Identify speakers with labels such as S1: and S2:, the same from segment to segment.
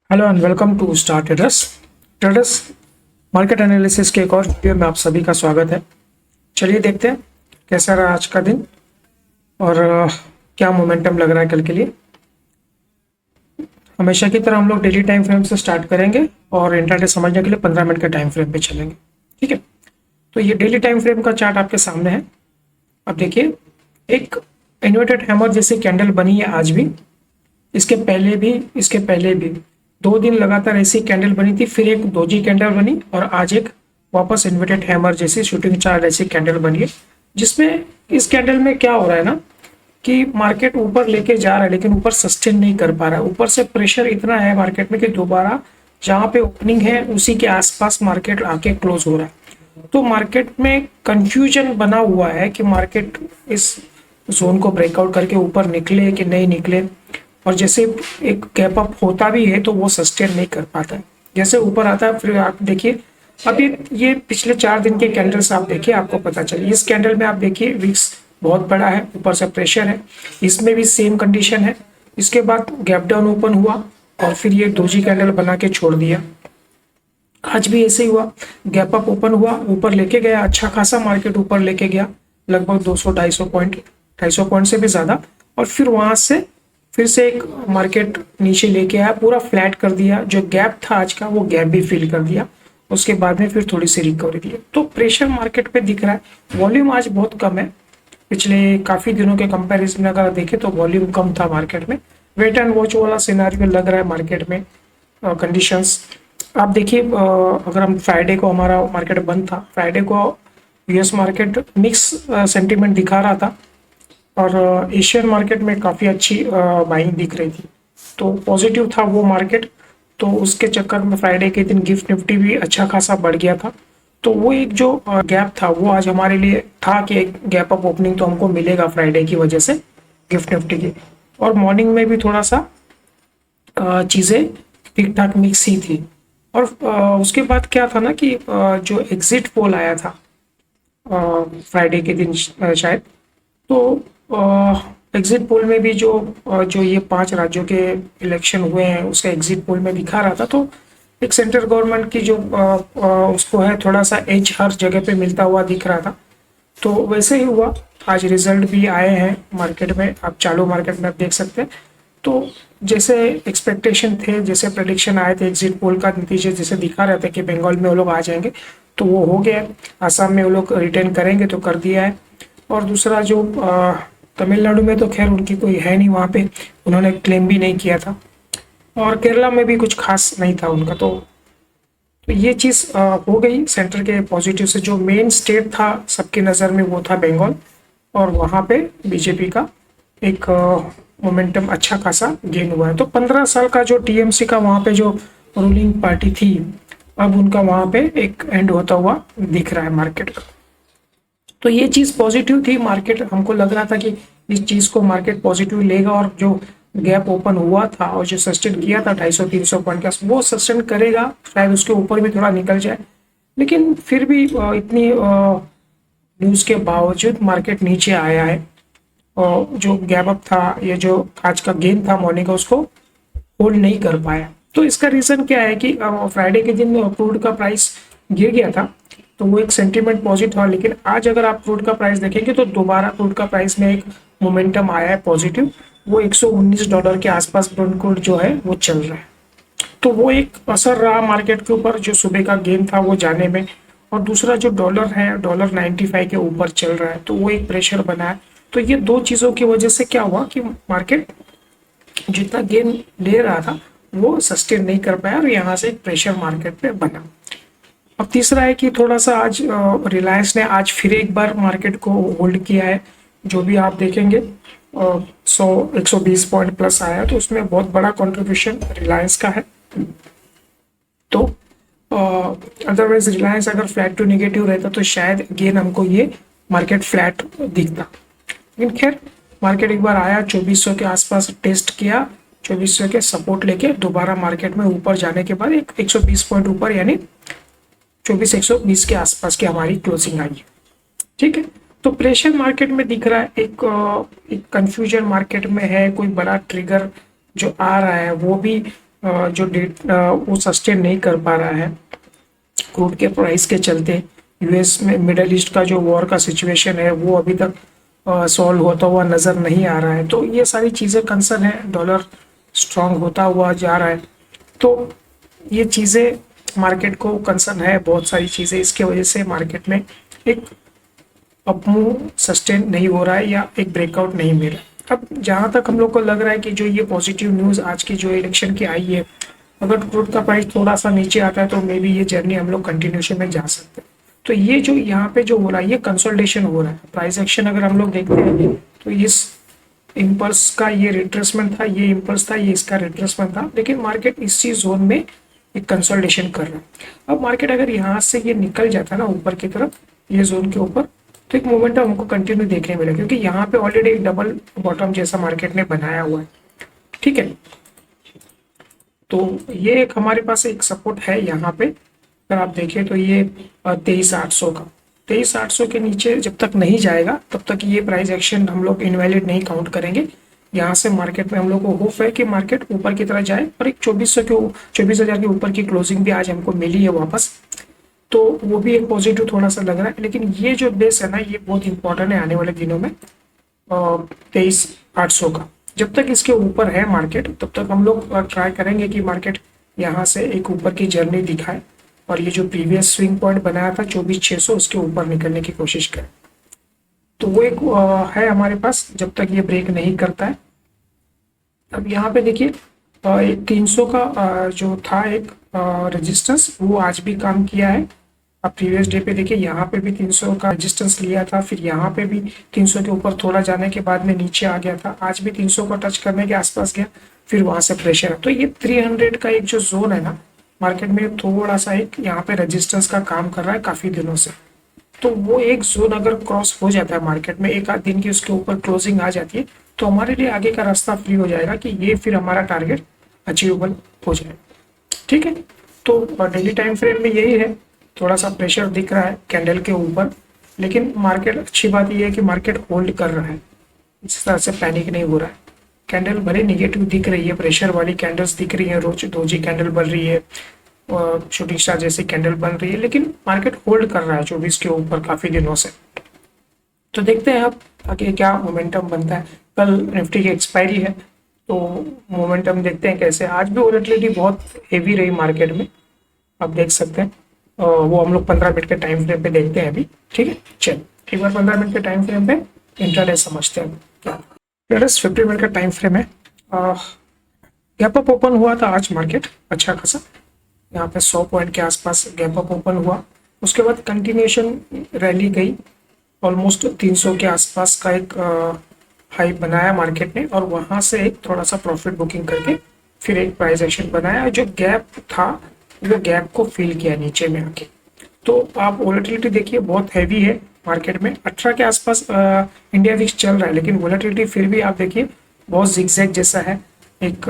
S1: Hello and welcome to Star Traders. Traders market analysis के एक और वीडियो में आप सभी का स्वागत है। चलिए देखते हैं कैसा रहा आज का दिन और क्या मोमेंटम लग रहा है कल के लिए। हमेशा की तरह हम लोग डेली टाइम फ्रेम से स्टार्ट करेंगे और इंट्राडे समझने के लिए 15 मिनट के टाइम फ्रेम पे चलेंगे। ठीक है, तो ये डेली टाइम फ्रेम का चार्ट आपके सामने है। अब देखिए, एक इन्वर्टेड हैमर जैसी कैंडल बनी है आज भी, इसके पहले भी 2 दिन लगातार ऐसी कैंडल बनी थी, फिर एक दोजी कैंडल बनी और आज एक वापस इन्वर्टेड हैमर जैसी शूटिंग स्टार ऐसी कैंडल बनी है। जिसमें इस कैंडल में क्या हो रहा है ना कि मार्केट ऊपर लेके जा रहा है लेकिन ऊपर सस्टेन नहीं कर पा रहा है। ऊपर से प्रेशर इतना है मार्केट में कि दोबारा जहां पे ओपनिंग है उसी के आसपास मार्केट आके क्लोज हो रहा है। तो मार्केट में कंफ्यूजन बना हुआ है कि मार्केट इस जोन को ब्रेकआउट करके ऊपर निकले कि नहीं निकले, और जैसे एक गैप अप होता भी है तो वो सस्टेन नहीं कर पाता है। जैसे ऊपर आता है फिर आप देखिए, अभी ये पिछले 4 दिन के कैंडल्स आप देखिए, आपको पता चले। इस कैंडल में आप देखिए विक्स बहुत बड़ा है, ऊपर से प्रेशर है, इसमें भी सेम कंडीशन है। इसके बाद गैप डाउन ओपन हुआ और फिर ये दोजी कैंडल बना के छोड़ दिया। आज भी ऐसे ही हुआ, गैप अप ओपन हुआ, ऊपर लेके गया, अच्छा खासा मार्केट ऊपर लेके गया, लगभग 200-250 पॉइंट, 250 पॉइंट से भी ज्यादा। और फिर वहां से फिर से एक मार्केट नीचे लेके आया, पूरा फ्लैट कर दिया। जो गैप था आज का वो गैप भी फिल कर दिया। उसके बाद में फिर थोड़ी सी रिकवरी दी। तो प्रेशर मार्केट पे दिख रहा है। वॉल्यूम आज बहुत कम है, पिछले काफी दिनों के कंपैरिजन में अगर देखें तो वॉल्यूम कम था मार्केट में। वेट एंड वॉच वाला सिनेरियो लग रहा है मार्केट में। कंडीशंस आप देखिए, अगर हम फ्राइडे को, हमारा मार्केट बंद था, फ्राइडे को यूएस मार्केट मिक्स सेंटीमेंट दिखा रहा था और एशियन मार्केट में काफ़ी अच्छी बाइंग दिख रही थी, तो पॉजिटिव था वो मार्केट। तो उसके चक्कर में फ्राइडे के दिन गिफ्ट निफ्टी भी अच्छा खासा बढ़ गया था। तो वो एक जो गैप था वो आज हमारे लिए था कि एक गैप अप ओपनिंग तो हमको मिलेगा फ्राइडे की वजह से गिफ्ट निफ्टी की। और मॉर्निंग में भी थोड़ा सा चीज़ें ठीक ठाक मिक्स ही थी। और उसके बाद क्या था ना कि जो एग्जिट पोल आया था फ्राइडे के दिन शायद, तो एग्जिट पोल में भी जो ये 5 राज्यों के इलेक्शन हुए हैं उसका एग्जिट पोल में दिखा रहा था। तो एक सेंट्रल गवर्नमेंट की जो उसको है थोड़ा सा एज हर जगह पे मिलता हुआ दिख रहा था। तो वैसे ही हुआ, आज रिजल्ट भी आए हैं मार्केट में, आप चालू मार्केट में आप देख सकते हैं। तो जैसे एक्सपेक्टेशन थे, जैसे प्रेडिक्शन आए थे, एग्जिट पोल का नतीजे जैसे दिखा रहे थे कि बंगाल में वो लोग आ जाएंगे तो वो हो गया। आसाम में वो लोग रिटेन करेंगे तो कर दिया है। और दूसरा जो तमिलनाडु में तो खैर उनकी कोई है नहीं, वहाँ पे उन्होंने क्लेम भी नहीं किया था। और केरला में भी कुछ खास नहीं था उनका। तो ये चीज़ हो गई सेंटर के पॉजिटिव से। जो मेन स्टेट था सबकी नज़र में वो था बंगाल, और वहाँ पे बीजेपी का एक मोमेंटम अच्छा खासा गेन हुआ है। तो 15 साल का जो टीएमसी का वहाँ पे जो रूलिंग पार्टी थी, अब उनका वहाँ पे एक एंड होता हुआ दिख रहा है मार्केट का। तो ये चीज़ पॉजिटिव थी। मार्केट, हमको लग रहा था कि इस चीज़ को मार्केट पॉजिटिव लेगा और जो गैप ओपन हुआ था और जो सस्टेन किया था 250-300 पॉइंट का, वो सस्टेन करेगा, शायद उसके ऊपर भी थोड़ा निकल जाए। लेकिन फिर भी इतनी न्यूज़ के बावजूद मार्केट नीचे आया है। और जो गैप अप था, ये जो आज का गेन था मॉर्निंग का, उसको होल्ड नहीं कर पाया। तो इसका रीज़न क्या है कि फ्राइडे के दिन क्रूड का प्राइस गिर गया था, तो वो एक सेंटीमेंट पॉजिटिव था। लेकिन आज अगर आप क्रूड का प्राइस देखेंगे तो दोबारा क्रूड का प्राइस में एक मोमेंटम आया है पॉजिटिव। वो $119 के आसपास क्रूड जो है वो चल रहा है। तो वो एक असर रहा मार्केट के ऊपर, जो सुबह का गेन था वो जाने में। और दूसरा जो डॉलर है, डॉलर 95 के ऊपर चल रहा है, तो वो एक प्रेशर बना है। तो ये दो चीज़ों की वजह से क्या हुआ कि मार्केट जितना गेन ले रहा था वो सस्टेन नहीं कर पाया और यहाँ से एक प्रेशर मार्केट पे बना। अब तीसरा है कि थोड़ा सा आज रिलायंस ने आज फिर एक बार मार्केट को होल्ड किया है। जो भी आप देखेंगे 120 पॉइंट प्लस आया, तो उसमें बहुत बड़ा कंट्रीब्यूशन रिलायंस का है। तो अदरवाइज रिलायंस अगर फ्लैट टू नेगेटिव रहता तो शायद गेन हमको ये मार्केट फ्लैट दिखता। लेकिन खैर मार्केट एक बार आया, 2400 के आसपास टेस्ट किया, 2400 के सपोर्ट लेके दोबारा मार्केट में ऊपर जाने के बाद एक 120 पॉइंट ऊपर, यानी 24,120 के आसपास की हमारी क्लोजिंग आई है। ठीक है, तो प्रेशर मार्केट में दिख रहा है, एक कंफ्यूजन मार्केट में है। कोई बड़ा ट्रिगर जो आ रहा है वो भी जो डेट वो सस्टेन नहीं कर पा रहा है क्रूड के प्राइस के चलते। यूएस में मिडल ईस्ट का जो वॉर का सिचुएशन है वो अभी तक सॉल्व होता हुआ नज़र नहीं आ रहा है। तो ये सारी चीज़ें कंसर्न है, डॉलर स्ट्रांग होता हुआ जा रहा है। तो ये चीज़ें मार्केट को कंसर्न है, बहुत सारी चीज़ें इसके वजह से मार्केट में एक अपमूव सस्टेन नहीं हो रहा है या एक ब्रेकआउट नहीं मिल रहा है। अब जहाँ तक हम लोग को लग रहा है कि जो ये पॉजिटिव न्यूज़ आज की जो इलेक्शन की आई है, अगर क्रूड का प्राइस थोड़ा सा नीचे आता है तो मे बी ये जर्नी हम लोग कंटिन्यूशन में जा सकते हैं। तो ये जो यहाँ पे जो हो रहा है ये कंसोलिडेशन हो रहा है। प्राइस एक्शन अगर हम लोग देखते हैं तो इस इम्पल्स का ये रिट्रेसमेंट था, ये इम्पल्स था, ये इसका रिट्रेसमेंट था, लेकिन मार्केट इसी जोन में एक कंसोलिडेशन कर रहा है। अब मार्केट अगर यहाँ से ये निकल जाता है ना ऊपर की तरफ, ये जोन के ऊपर, तो एक मोमेंटम हमको कंटिन्यू देखने मिला, क्योंकि यहाँ पे ऑलरेडी एक डबल बॉटम जैसा मार्केट ने बनाया हुआ है। ठीक है, तो ये एक हमारे पास एक सपोर्ट है यहाँ पे। अगर आप देखें तो ये 23,800 का, 23,800 के नीचे जब तक नहीं जाएगा तब तक ये प्राइस एक्शन हम लोग इनवैलिड नहीं काउंट करेंगे। यहाँ से मार्केट में हम लोग को होप है कि मार्केट ऊपर की तरह जाए, और एक 24,000 के ऊपर की क्लोजिंग भी आज हमको मिली है वापस, तो वो भी एक पॉजिटिव थोड़ा सा लग रहा है। लेकिन ये जो बेस है ना ये बहुत इंपॉर्टेंट है आने वाले दिनों में, 23,800 का। जब तक इसके ऊपर है मार्केट तब तक हम लोग ट्राई करेंगे कि मार्केट यहाँ से एक ऊपर की जर्नी दिखाए, और ये जो प्रीवियस स्विंग पॉइंट बनाया था 24,600 उसके ऊपर निकलने की कोशिश करें। तो वो एक है हमारे पास जब तक ये ब्रेक नहीं करता है। अब यहाँ पे देखिए 300 का जो था एक रेजिस्टेंस वो आज भी काम किया है। अब प्रीवियस डे पे देखिए यहाँ पे भी 300 का रेजिस्टेंस लिया था, फिर यहाँ पे भी 300 के ऊपर थोड़ा जाने के बाद में नीचे आ गया था, आज भी 300 का टच करने के आसपास गया, फिर वहां से प्रेशर है। तो ये 300 का एक जो जोन है ना मार्केट में थोड़ा सा एक यहाँ पे रेजिस्टेंस का काम कर रहा है काफी दिनों से। तो वो एक जोन अगर क्रॉस हो जाता है मार्केट में, एक आध दिन की उसके ऊपर क्लोजिंग आ जाती है, तो हमारे लिए आगे का रास्ता फ्री हो जाएगा कि ये फिर हमारा टारगेट अचीवेबल हो जाए। ठीक है, तो डेली टाइम फ्रेम में यही है, थोड़ा सा प्रेशर दिख रहा है कैंडल के ऊपर, लेकिन मार्केट, अच्छी बात यह है कि मार्केट होल्ड कर रहा है, इस तरह से पैनिक नहीं हो रहा है। कैंडल भले निगेटिव दिख रही है, प्रेशर वाली कैंडल्स दिख रही है, रोज डोजी कैंडल बन रही है, शूटिंग स्टार जैसी कैंडल बन रही है, लेकिन मार्केट होल्ड कर रहा है 24 के ऊपर काफी दिनों से। तो देखते हैं अब आगे क्या मोमेंटम बनता है। कल निफ्टी की एक्सपायरी है, तो मोमेंटम देखते हैं कैसे। आज भी वोलेटिलिटी बहुत हेवी रही मार्केट में, आप देख सकते हैं। वो हम लोग 15 मिनट के टाइम फ्रेम पे देखते हैं अभी। ठीक है, चल एक बार 15 मिनट के टाइम फ्रेम पे इंट्राडे समझते हैं क्या। 50 मिनट का टाइम फ्रेम है। गैप अप ओपन हुआ था आज मार्केट अच्छा खासा, यहाँ पे 100 पॉइंट के आसपास गैप अप ओपन हुआ, उसके बाद कंटिन्यूएशन रैली गई, ऑलमोस्ट 300 के आसपास का एक हाई बनाया मार्केट ने, और वहां से एक थोड़ा सा प्रॉफिट बुकिंग करके फिर एक प्राइस एक्शन बनाया। जो गैप था वो गैप को फिल किया नीचे में आके। तो आप वोलेटिलिटी देखिए बहुत हैवी है मार्केट में, 18 के आसपास इंडिया विक्स चल रहा है, लेकिन वोलेटिलिटी फिर भी आप देखिए बहुत जिगजैग जैसा है। एक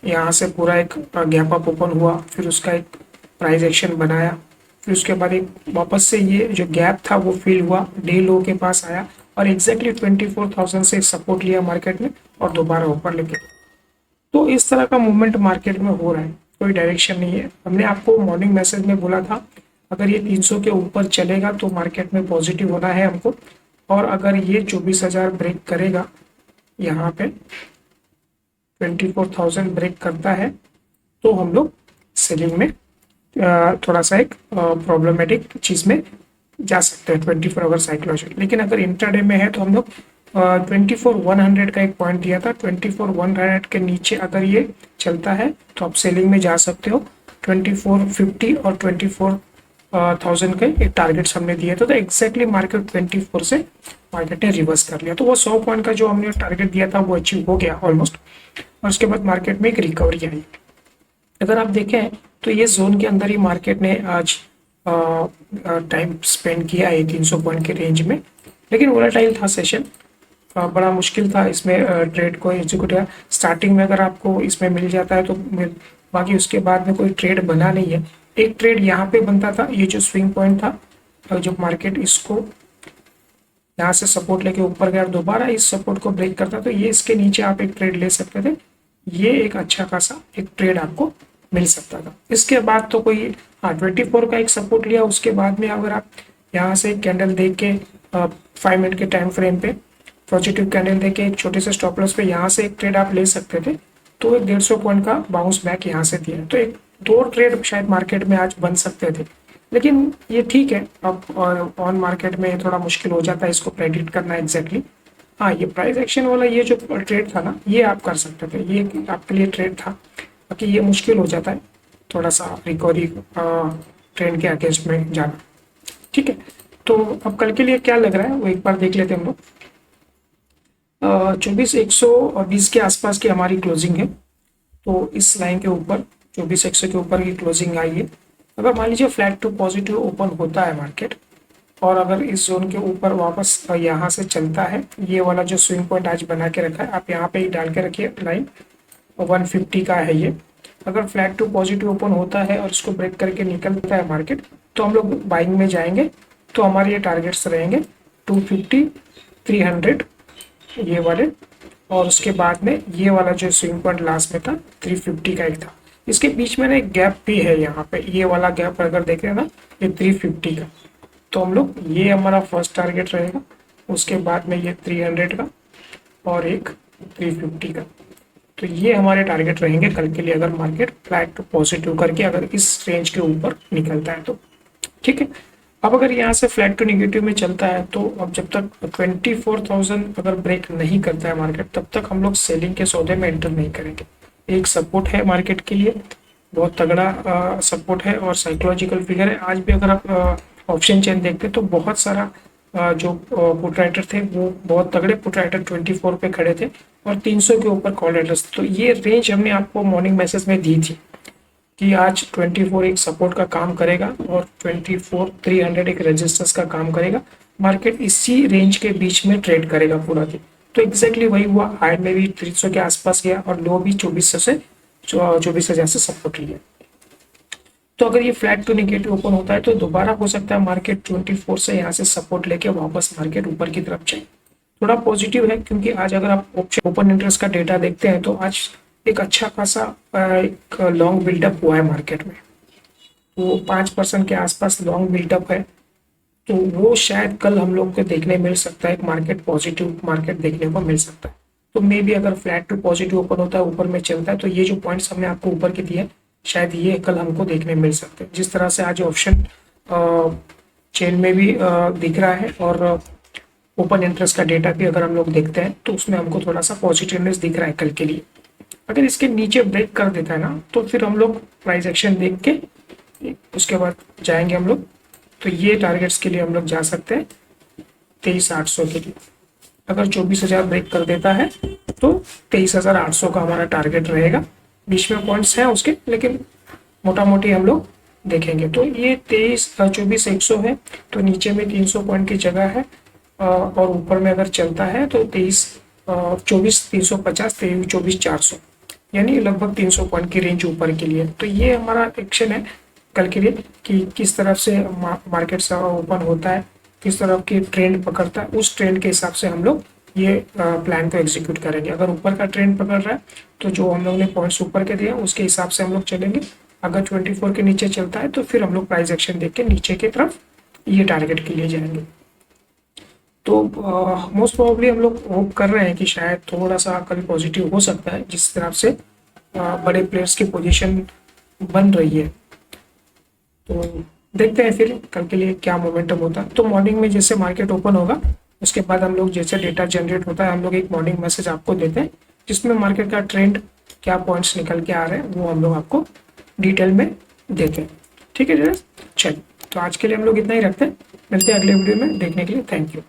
S1: यहाँ से पूरा एक गैप अप ओपन हुआ, फिर उसका एक प्राइस एक्शन बनाया, फिर उसके बाद एक वापस से ये जो गैप था वो फिल हुआ, डे लो के पास आया, और एग्जैक्टली 24,000 से सपोर्ट लिया मार्केट ने, और दोबारा ऊपर लेके। तो इस तरह का मूवमेंट मार्केट में हो रहा है, कोई डायरेक्शन नहीं है। हमने आपको मॉर्निंग मैसेज में बोला था अगर ये 300 के ऊपर चलेगा तो मार्केट में पॉजिटिव होना है हमको, और अगर ये 24,000 ब्रेक करेगा, यहाँ पे 24,000 ब्रेक करता है, तो हम लोग सेलिंग में थोड़ा सा एक प्रॉब्लमेटिक चीज में जा सकते हैं 24 आवर साइकोलॉजी। लेकिन अगर इंट्राडे में है तो हम लोग 24,100 का एक पॉइंट दिया था, 24,100 के नीचे अगर ये चलता है तो आप सेलिंग में जा सकते हो। 2450 और 24,000 के एक टारगेट्स हमने दिए थे, तो एग्जैक्टली मार्केट 24 से मार्केट ने रिवर्स कर लिया। तो वो 100 पॉइंट का जो हमने टारगेट दिया था वो अचीव हो गया ऑलमोस्ट, और उसके बाद मार्केट में एक रिकवरी आई। अगर आप देखें तो ये जोन के अंदर ही मार्केट ने आज टाइम स्पेंड किया है 300 पॉइंट के रेंज में, लेकिन वोलेटाइल था सेशन, बड़ा मुश्किल था इसमें ट्रेड को एग्जीक्यूट। स्टार्टिंग में अगर आपको इसमें मिल जाता है तो बाकी उसके बाद में कोई ट्रेड बना नहीं है। एक ट्रेड यहाँ पे बनता था, ये जो स्विंग पॉइंट था, जब मार्केट इसको यहाँ से सपोर्ट लेके ऊपर गया और दोबारा इस सपोर्ट को ब्रेक करता, तो ये इसके नीचे आप एक ट्रेड ले सकते थे। ये एक अच्छा खासा एक ट्रेड आपको मिल सकता था। इसके बाद तो कोई, हाँ, 24 का एक सपोर्ट लिया, उसके बाद में अगर आप यहाँ से कैंडल देख के 5 मिनट के टाइम फ्रेम पे पॉजिटिव कैंडल देके एक छोटे से स्टॉप लॉस पे यहाँ से एक ट्रेड आप ले सकते थे, तो एक 150 पॉइंट का बाउंस बैक यहाँ से दिया, तो एक दो ट्रेड शायद मार्केट में आज बन सकते थे। लेकिन ये ठीक है, अब ऑन मार्केट में थोड़ा मुश्किल हो जाता है इसको प्रेडिक्ट करना एग्जैक्टली। हाँ, ये प्राइस एक्शन वाला ये जो ट्रेड था ना, ये आप कर सकते थे, ये आपके लिए ट्रेड था। बाकी ये मुश्किल हो जाता है थोड़ा सा रिकवरी ट्रेंड के अगेंस्ट में जाना। ठीक है, तो अब कल के लिए क्या लग रहा है वो एक बार देख लेते हैं हम लोग। 24,120 के आसपास की हमारी क्लोजिंग है, तो इस लाइन के ऊपर 24,100 के ऊपर की क्लोजिंग आई है। अगर मान लीजिए फ्लैट टू पॉजिटिव ओपन होता है मार्केट, और अगर इस जोन के ऊपर वापस यहाँ से चलता है, ये वाला जो स्विंग पॉइंट आज बना के रखा है आप यहाँ पे ही डाल के रखिए, लाइन 150 का है ये। अगर फ्लैट टू पॉजिटिव ओपन होता है और इसको ब्रेक करके निकलता है मार्केट, तो हम लोग बाइंग में जाएंगे। तो हमारे ये टारगेट्स रहेंगे 250, 300 ये वाले, और उसके बाद में ये वाला जो स्विंग पॉइंट लास्ट में था 350 का एक था। इसके बीच में ना एक गैप भी है यहाँ पे, ये वाला गैप अगर देखें ना, ये 350 का, तो हम लोग ये हमारा फर्स्ट टारगेट रहेगा। उसके बाद में ये 300 का और एक 350 का, तो ये हमारे टारगेट रहेंगे कल के लिए, अगर मार्केट फ्लैट टू पॉजिटिव करके अगर इस रेंज के ऊपर निकलता है तो। ठीक है, अब अगर यहाँ से फ्लैट टू नेगेटिव में चलता है, तो अब जब तक 24,000 अगर ब्रेक नहीं करता है मार्केट, तब तक हम लोग सेलिंग के सौदे में एंटर नहीं करेंगे। एक सपोर्ट है मार्केट के लिए, बहुत तगड़ा सपोर्ट है और साइकोलॉजिकल फिगर है। आज भी अगर आप ऑप्शन चेन देखते हैं तो बहुत सारा जो पुट राइटर थे वो बहुत तगड़े पुट राइटर 24 पे खड़े थे और 300 के ऊपर कॉल राइटर्स थे। तो ये रेंज हमने आपको मॉर्निंग मैसेज में दी थी कि आज 24 एक सपोर्ट का काम करेगा और 24,300 एक रेजिस्टेंस का काम करेगा। मार्केट इसी रेंज के बीच में ट्रेड करेगा पूरा दिन, तो एग्जैक्टली वही हुआ। हाई में भी 300 के आसपास गया और लो भी 24,000 से सपोर्ट लिया। तो अगर ये फ्लैट टू नेगेटिव ओपन होता है तो दोबारा हो सकता है मार्केट 24 से यहाँ से सपोर्ट लेके वापस मार्केट ऊपर की तरफ जाए। थोड़ा पॉजिटिव है क्योंकि आज अगर आप ओपन इंटरेस्ट का डेटा देखते हैं तो आज एक अच्छा खासा एक लॉन्ग बिल्डअप हुआ है मार्केट में, तो 5% के आसपास लॉन्ग बिल्डअप है। तो वो शायद कल हम लोग को देखने मिल सकता है, एक मार्केट पॉजिटिव मार्केट देखने को मिल सकता है। तो मे बी अगर फ्लैट टू पॉजिटिव ओपन होता है, ऊपर में चलता है, तो ये जो पॉइंट्स हमने आपको ऊपर के दिए शायद ये कल हमको देखने मिल सकते हैं। जिस तरह से आज ऑप्शन चेन में भी दिख रहा है और ओपन इंटरेस्ट का डेटा भी अगर हम लोग देखते हैं तो उसमें हमको थोड़ा सा पॉजिटिवनेस दिख रहा है कल के लिए। अगर इसके नीचे ब्रेक कर देता है ना, तो फिर हम लोग प्राइस एक्शन देख के उसके बाद जाएंगे हम लोग। तो ये टारगेट्स के लिए हम लोग जा सकते हैं 23,800 के लिए। अगर 24,000 ब्रेक कर देता है तो 23,800 का हमारा टारगेट रहेगा। बीच में पॉइंट्स हैं उसके, लेकिन मोटा मोटी हम लोग देखेंगे। तो ये 24,100 है, तो नीचे में 300 पॉइंट की जगह है और ऊपर में अगर चलता है तो 24,350, 24,400, यानी लगभग 300 पॉइंट की रेंज ऊपर के लिए। तो ये हमारा एक्शन है कल के लिए कि किस तरफ से मार्केट से ओपन होता है, किस तरफ की ट्रेंड पकड़ता है, उस ट्रेंड के हिसाब से हम लोग ये प्लान को एग्जीक्यूट करेंगे। अगर ऊपर का ट्रेंड पकड़ रहा है तो जो हम लोग ने पॉइंट्स ऊपर के दिए उसके हिसाब से हम लोग चलेंगे। अगर 24 के नीचे चलता है तो फिर हम लोग प्राइस एक्शन देख के नीचे की तरफ ये टारगेट के लिए जाएंगे। तो मोस्ट प्रोबेबली हम लोग होप कर रहे हैं कि शायद थोड़ा सा कल पॉजिटिव हो सकता है, जिस तरफ से बड़े प्लेयर्स की पोजीशन बन रही है। तो देखते हैं फिर कल के लिए क्या मोमेंटम होता है। तो मॉर्निंग में जैसे मार्केट ओपन होगा उसके बाद हम लोग जैसे डेटा जनरेट होता है हम लोग एक मॉर्निंग मैसेज आपको देते हैं, जिसमें मार्केट का ट्रेंड क्या पॉइंट्स निकल के आ रहे हैं वो हम लोग आपको डिटेल में देते हैं। ठीक है जरा, चलिए तो आज के लिए हम लोग इतना ही रखते हैं। मिलते हैं अगले वीडियो में, देखने के लिए थैंक यू।